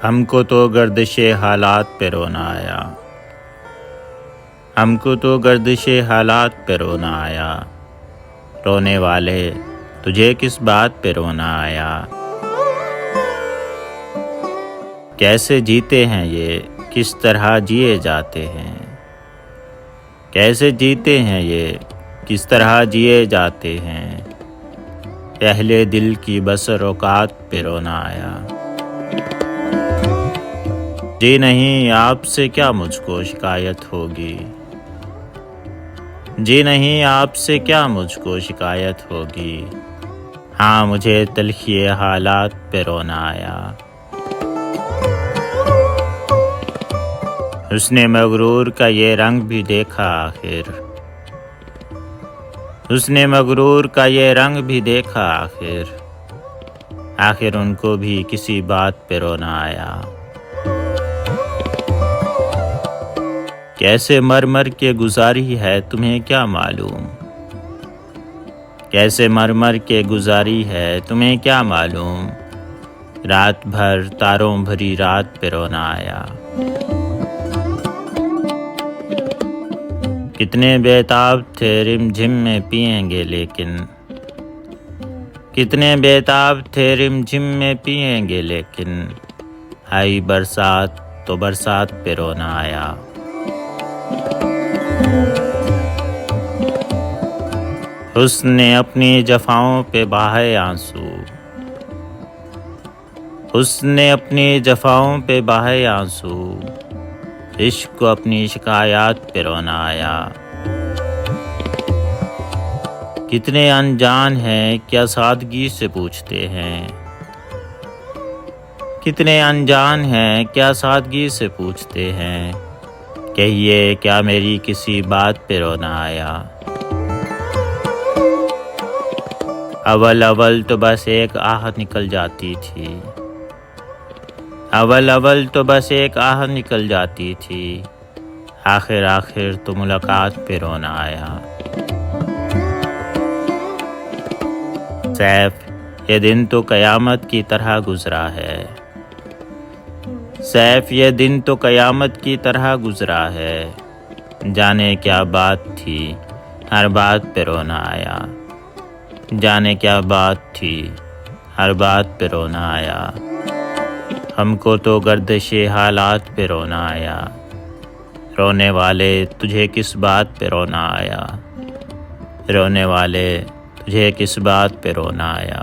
ہم کو تو گردش حالات پہ رونا آیا، ہم کو تو گردش حالات پہ رونا آیا، رونے والے تجھے کس بات پہ رونا آیا؟ کیسے جیتے ہیں یہ، کس طرح جیے جاتے ہیں، کیسے جیتے ہیں یہ، کس طرح جیے جاتے ہیں، اہل دل کی بس اوقات پہ رونا آیا۔ جی نہیں آپ سے کیا مجھ کو شکایت ہوگی، جی نہیں آپ سے کیا مجھ کو شکایت ہوگی، ہاں مجھے تلخی حالات پہ رونا آیا۔ حسن مغرور کا یہ رنگ بھی دیکھا آخر، حسن مغرور کا یہ رنگ بھی دیکھا آخر، آخر ان کو بھی کسی بات پہ رونا آیا۔ کیسے مر مر کے گزاری ہے تمہیں کیا معلوم، کیسے مر مر کے گزاری ہے تمہیں کیا معلوم، رات بھر تاروں بھری رات پہ رونا آیا۔ کتنے بیتاب تھے رم جھم میں پئیں گے لیکن، کتنے بیتاب تھے رم جھم میں پئیں گے لیکن، آئی برسات تو برسات پہ رونا آیا۔ حسن نے اپنی جفاؤں پہ بہائے آنسو، حسن نے اپنی جفاؤں پہ بہائے آنسو، عشق کو اپنی شکایات پہ رونا آیا۔ کتنے انجان ہیں کیا سادگی سے پوچھتے ہیں، کتنے انجان ہیں کیا سادگی سے پوچھتے ہیں، کہیے کیا میری کسی بات پہ رونا آیا۔ اول اول تو بس ایک آہ نکل جاتی تھی، اول اول تو بس ایک آہ نکل جاتی تھی، آخر آخر تو ملاقات پہ رونا آیا۔ سیف یہ دن تو قیامت کی طرح گزرا ہے، سیف یہ دن تو قیامت کی طرح گزرا ہے، جانے کیا بات تھی ہر بات پہ رونا آیا، جانے کیا بات تھی ہر بات پہ رونا آیا۔ ہم کو تو گردش حالات پہ رونا آیا، رونے والے تجھے کس بات پہ رونا آیا، رونے والے تجھے کس بات پہ رونا آیا۔